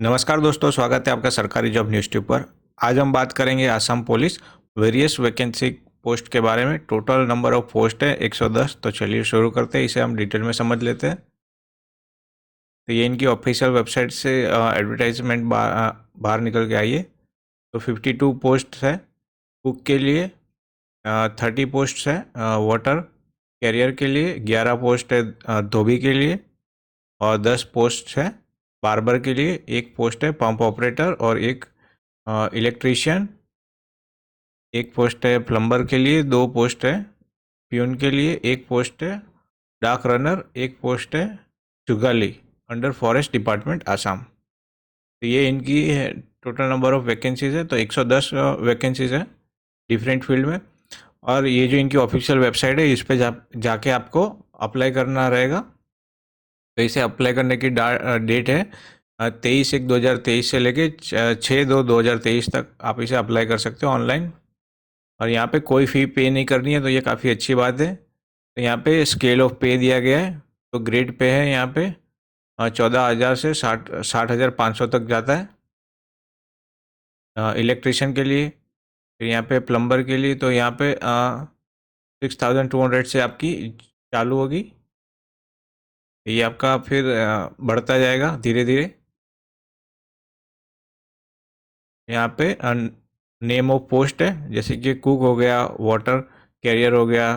नमस्कार दोस्तों, स्वागत है आपका सरकारी जॉब न्यूज़ ट्यूब पर। आज हम बात करेंगे Assam police various vacancy post के बारे में। टोटल नंबर ऑफ पोस्ट है 110। तो चलिए शुरू करते हैं, इसे हम डिटेल में समझ लेते हैं। तो ये इनकी ऑफिशियल वेबसाइट से एडवर्टाइजमेंट बाहर निकल के आई है। तो 52 पोस्ट है कुक के लिए, 30 पोस्ट है वाटर कैरियर के लिए, 11 पोस्ट है धोबी के लिए, और 10 पोस्ट है बार्बर के लिए, एक पोस्ट है पंप ऑपरेटर, और एक इलेक्ट्रीशियन, एक पोस्ट है प्लम्बर के लिए, 2 पोस्ट है प्यून के लिए, एक पोस्ट है डाक रनर, एक पोस्ट है जुगाली अंडर फॉरेस्ट डिपार्टमेंट आसाम। तो ये इनकी टोटल नंबर ऑफ वैकेंसीज है। तो 110 वैकेंसीज है डिफरेंट फील्ड में। और ये जो इनकी ऑफिशियल वेबसाइट है, इस पर जाके आपको अप्लाई करना रहेगा। तो इसे अप्लाई करने की डेट है 23/1/2023 से लेके 6/2/2023 तक आप इसे अप्लाई कर सकते हो ऑनलाइन। और यहाँ पे कोई फ़ी पे नहीं करनी है, तो ये काफ़ी अच्छी बात है। तो यहाँ पे स्केल ऑफ पे दिया गया है। तो ग्रेड पे है यहाँ पे 14,000 से 60,500 तक जाता है इलेक्ट्रिशियन के लिए। फिर यहाँ पे प्लम्बर के लिए तो यहाँ पे 6,200 से आपकी चालू होगी। ये आपका फिर बढ़ता जाएगा धीरे धीरे। यहाँ पे नेम ऑफ पोस्ट है, जैसे कि कुक हो गया, वाटर कैरियर हो गया,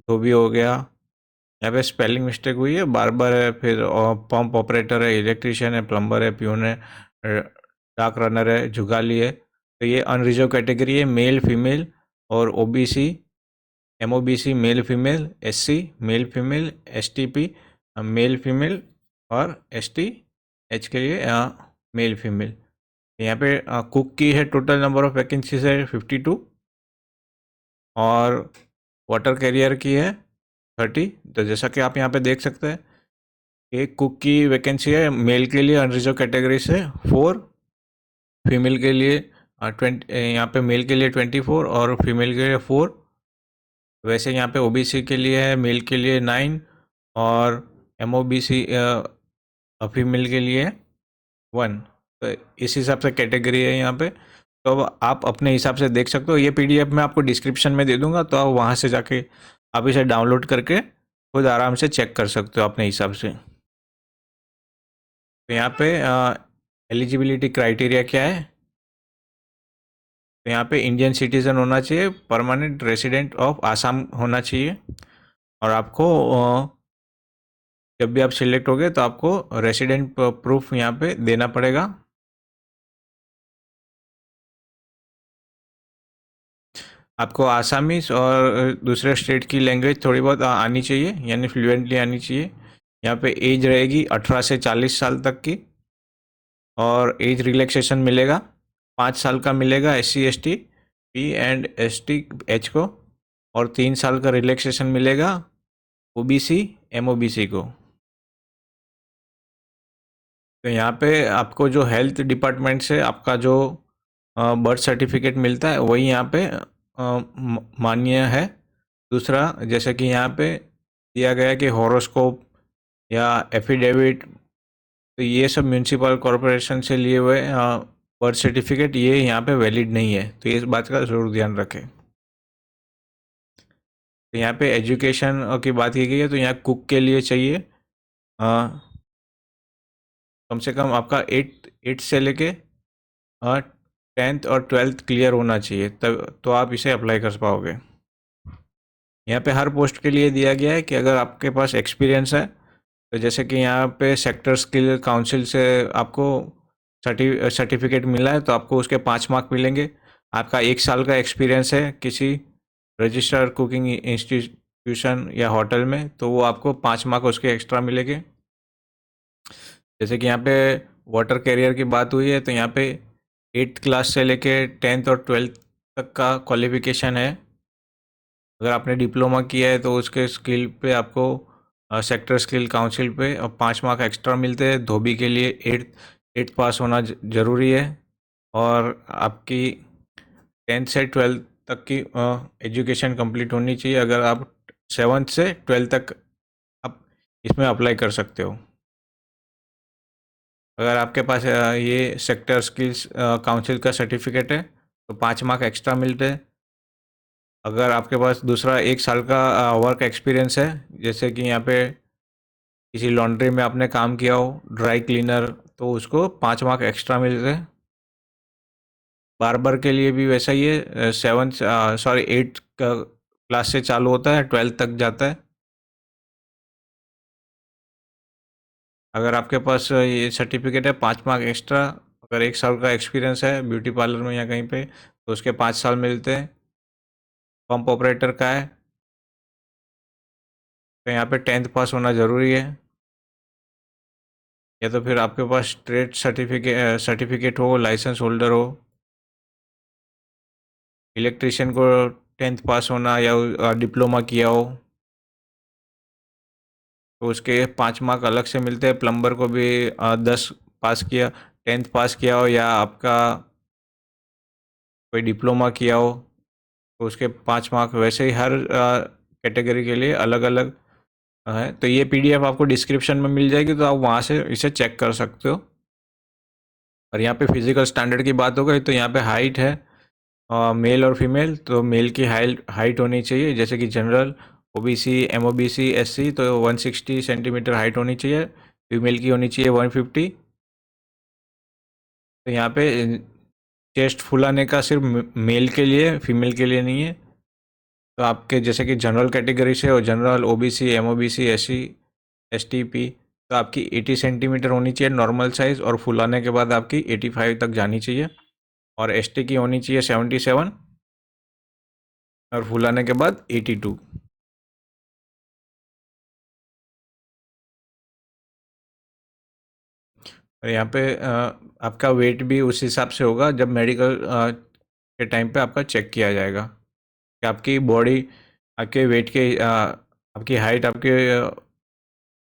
धोबी हो गया। यहाँ पे स्पेलिंग मिस्टेक हुई है, बार्बर है, फिर पंप ऑपरेटर है, इलेक्ट्रिशियन है, प्लम्बर है, प्यून है, डाक रनर है, जुगाली है। तो ये अनरिजर्व कैटेगरी है, मेल फीमेल और OBC, MOBC male female, SC male female, STP male female, और एसटी एच के लिए मेल फीमेल। यहाँ पे कुक की है टोटल नंबर ऑफ वैकेंसीज है 52, और वाटर कैरियर की है 30। तो जैसा कि आप यहाँ पे देख सकते हैं, एक कुक की वैकेंसी है मेल के लिए अनरिजर्व कैटेगरी से 4, फीमेल के लिए 20, यहाँ पे मेल के लिए 24 और फीमेल के लिए 4। वैसे यहाँ पे ओबीसी के लिए है मेल के लिए 9, और एमओबीसी फीमेल के लिए 1। तो इस हिसाब से कैटेगरी है यहाँ पे। तो अब आप अपने हिसाब से देख सकते हो। ये पीडीएफ मैं आपको डिस्क्रिप्शन में दे दूंगा, तो आप वहाँ से जाके आप इसे डाउनलोड करके खुद आराम से चेक कर सकते हो अपने हिसाब से। तो यहाँ पे एलिजिबिलिटी क्राइटेरिया क्या है। तो यहाँ पे इंडियन सिटीज़न होना चाहिए, परमानेंट रेसिडेंट ऑफ आसाम होना चाहिए, और आपको जब भी आप सिलेक्ट होगे तो आपको रेसिडेंट प्रूफ यहाँ पे देना पड़ेगा। आपको आसामीज और दूसरे स्टेट की लैंग्वेज थोड़ी बहुत आनी चाहिए, यानी फ्लुएंटली आनी चाहिए। यहाँ पे एज रहेगी 18 से 40 साल तक की, और एज रिलैक्सेशन मिलेगा 5 साल का मिलेगा SC ST P&ST H को, और 3 साल का रिलैक्सेशन मिलेगा OBC MOBC को। तो यहाँ पे आपको जो हेल्थ डिपार्टमेंट से आपका जो बर्थ सर्टिफिकेट मिलता है वही यहाँ पे मान्य है। दूसरा, जैसे कि यहाँ पे दिया गया है कि हॉरोस्कोप या एफिडेविट, तो ये सब म्यूनसिपल कॉरपोरेशन से लिए हुए बर्थ सर्टिफिकेट ये यहाँ पे वैलिड नहीं है, तो इस बात का ज़रूर ध्यान रखें। तो यहाँ पे एजुकेशन की बात की गई है, तो यहाँ कुक के लिए चाहिए कम से कम आपका 8 से लेके 10th और 12th क्लियर होना चाहिए, तब तो आप इसे अप्लाई कर पाओगे। यहाँ पे हर पोस्ट के लिए दिया गया है कि अगर आपके पास एक्सपीरियंस है, तो जैसे कि यहाँ पे सेक्टर स्किल काउंसिल से आपको सर्टिफिकेट मिला है, तो आपको उसके 5 मार्क मिलेंगे। आपका 1 साल का एक्सपीरियंस है किसी रजिस्टर्ड कुकिंग इंस्टीट्यूशन या होटल में, तो वो आपको 5 मार्क उसके एक्स्ट्रा मिलेंगे। जैसे कि यहाँ पे वाटर कैरियर की बात हुई है, तो यहाँ पे 8th क्लास से लेके 10th और 12th तक का क्वालिफिकेशन है। अगर आपने डिप्लोमा किया है तो उसके स्किल पे आपको सेक्टर स्किल काउंसिल पे 5 मार्क एक्स्ट्रा मिलते हैं। धोबी के लिए 8th पास होना ज़रूरी है, और आपकी 10th से 12th तक की एजुकेशन कंप्लीट होनी चाहिए। अगर आप 7th से 12th तक आप इसमें अप्लाई कर सकते हो। अगर आपके पास ये सेक्टर स्किल्स काउंसिल का सर्टिफिकेट है तो 5 मार्क एक्स्ट्रा मिलते हैं। अगर आपके पास दूसरा 1 साल का वर्क एक्सपीरियंस है, जैसे कि यहाँ पे किसी लॉन्ड्री में आपने काम किया हो, ड्राई क्लीनर, तो उसको 5 मार्क एक्स्ट्रा मिलते हैं। बार्बर के लिए भी वैसा ही है, 8 का क्लास से चालू होता है, 12 तक जाता है। अगर आपके पास ये सर्टिफिकेट है, 5 मार्क एक्स्ट्रा। अगर 1 साल का एक्सपीरियंस है ब्यूटी पार्लर में या कहीं पे, तो उसके 5 साल मिलते हैं। पंप ऑपरेटर का है तो यहाँ पे 10th पास होना ज़रूरी है, या तो फिर आपके पास ट्रेड सर्टिफिकेट हो, लाइसेंस होल्डर हो। इलेक्ट्रिशियन को 10th पास होना या डिप्लोमा किया हो, तो उसके 5 मार्क अलग से मिलते हैं। प्लम्बर को भी 10 पास किया, 10th पास किया हो, या आपका कोई डिप्लोमा किया हो, तो उसके 5 मार्क। वैसे ही हर कैटेगरी के लिए अलग अलग है। तो ये पीडीएफ आपको डिस्क्रिप्शन में मिल जाएगी, तो आप वहाँ से इसे चेक कर सकते हो। और यहाँ पे फिजिकल स्टैंडर्ड की बात हो गई तो यहाँ पे हाइट है, मेल और फीमेल। तो मेल की हाइट होनी चाहिए, जैसे कि जनरल, ओबीसी, एमओबीसी, एससी, तो 160 सेंटीमीटर हाइट होनी चाहिए। फीमेल की होनी चाहिए 150। तो यहाँ पे चेस्ट फुलाने का सिर्फ मेल के लिए, फीमेल के लिए नहीं है। तो आपके जैसे कि जनरल कैटेगरी से हो, general, OBC, MOBC, SC, STP, तो आपकी 80 सेंटीमीटर होनी चाहिए नॉर्मल साइज़, और फुलाने के बाद आपकी 85 तक जानी चाहिए। और एसटी की होनी चाहिए 77, और फुलाने के बाद 82। और यहाँ पे आपका वेट भी उस हिसाब से होगा जब मेडिकल के टाइम पे आपका चेक किया जाएगा कि आपकी बॉडी आपके वेट के आपकी हाइट आपके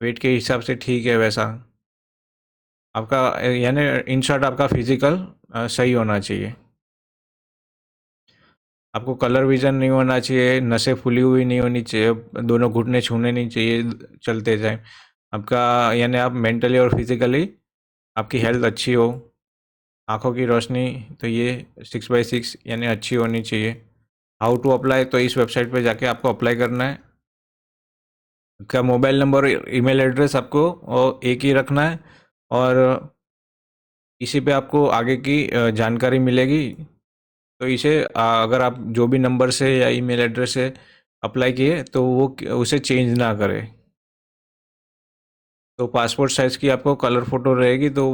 वेट के हिसाब से ठीक है वैसा। आपका यानी इन शॉर्ट आपका फिजिकल सही होना चाहिए। आपको कलर विजन नहीं होना चाहिए, नसें फूली हुई नहीं होनी चाहिए, दोनों घुटने छूने नहीं चाहिए चलते टाइम। आपका यानी आप मेंटली और फिजिकली आपकी हेल्थ अच्छी हो। आँखों की रोशनी, तो ये 6/6 यानी अच्छी होनी चाहिए। हाउ टू अप्लाई, तो इस वेबसाइट पे जाके आपको अप्लाई करना है। आपका मोबाइल नंबर, ईमेल एड्रेस आपको एक ही रखना है, और इसी पे आपको आगे की जानकारी मिलेगी। तो इसे अगर आप जो भी नंबर से या ईमेल एड्रेस से अप्लाई किए तो वो उसे चेंज ना करें। तो पासपोर्ट साइज़ की आपको कलर फ़ोटो रहेगी, तो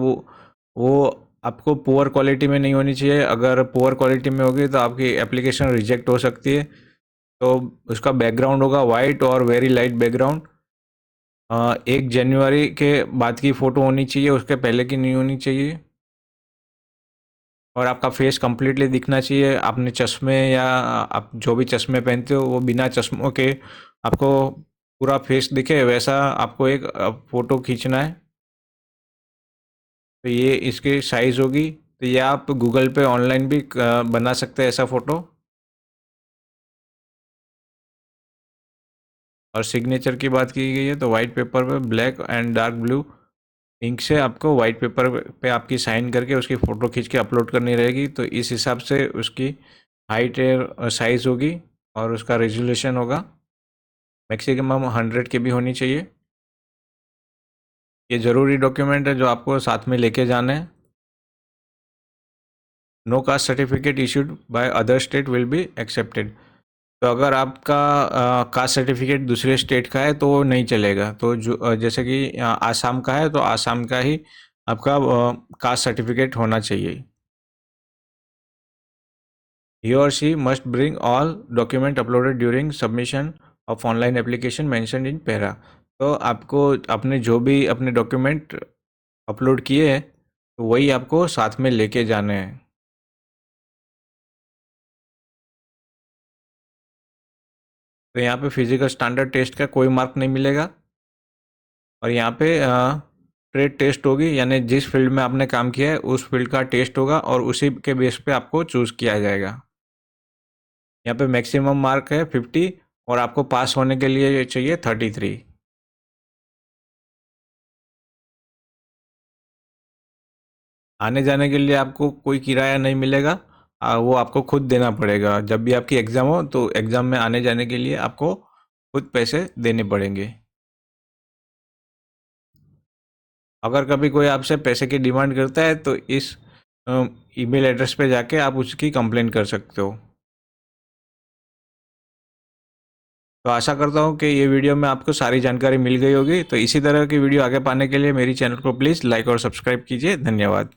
वो आपको पुअर क्वालिटी में नहीं होनी चाहिए। अगर पुअर क्वालिटी में होगी तो आपकी एप्लीकेशन रिजेक्ट हो सकती है। तो उसका बैकग्राउंड होगा वाइट और वेरी लाइट बैकग्राउंड। 1 जनवरी के बाद की फ़ोटो होनी चाहिए, उसके पहले की नहीं होनी चाहिए। और आपका फेस कम्प्लीटली दिखना चाहिए। आपने चश्मे या आप जो भी चश्मे पहनते हो वो बिना चश्मों के आपको पूरा फेस दिखे वैसा आपको एक फ़ोटो खींचना है। तो ये इसकी साइज़ होगी। तो ये आप गूगल पे ऑनलाइन भी बना सकते हैं ऐसा फ़ोटो। और सिग्नेचर की बात की गई है तो वाइट पेपर पे black and dark blue ink से आपको वाइट पेपर पे आपकी साइन करके उसकी फ़ोटो खींच के अपलोड करनी रहेगी। तो इस हिसाब से उसकी हाइट साइज़ होगी, और उसका रेजोल्यूशन होगा मैक्सिमम 100 की भी होनी चाहिए। ये ज़रूरी डॉक्यूमेंट है जो आपको साथ में लेके जाना है। No caste certificate issued by other state will be accepted. तो अगर आपका कास्ट सर्टिफिकेट दूसरे स्टेट का है तो वो नहीं चलेगा। तो जो जैसे कि आसाम का है तो आसाम का ही आपका कास्ट सर्टिफिकेट होना चाहिए। He or she must bring all document uploaded during submission of online application mentioned in para। तो आपको अपने जो भी अपने डॉक्यूमेंट अपलोड किए हैं तो वही आपको साथ में लेके जाने हैं। तो यहाँ पे फिजिकल स्टैंडर्ड टेस्ट का कोई मार्क नहीं मिलेगा। और यहाँ पे ट्रेड टेस्ट होगी, यानी जिस फील्ड में आपने काम किया है उस फील्ड का टेस्ट होगा, और उसी के बेस पे आपको चूज़ किया जाएगा। यहाँ पे मैक्सिमम मार्क है 50, और आपको पास होने के लिए चाहिए 33। आने जाने के लिए आपको कोई किराया नहीं मिलेगा। वो आपको खुद देना पड़ेगा। जब भी आपकी एग्ज़ाम हो तो एग्ज़ाम में आने जाने के लिए आपको खुद पैसे देने पड़ेंगे। अगर कभी कोई आपसे पैसे की डिमांड करता है तो इस ईमेल एड्रेस पे जाके आप उसकी कंप्लेंट कर सकते हो। तो आशा करता हूँ कि ये वीडियो में आपको सारी जानकारी मिल गई होगी। तो इसी तरह की वीडियो आगे पाने के लिए मेरी चैनल को प्लीज़ लाइक और सब्सक्राइब कीजिए। धन्यवाद।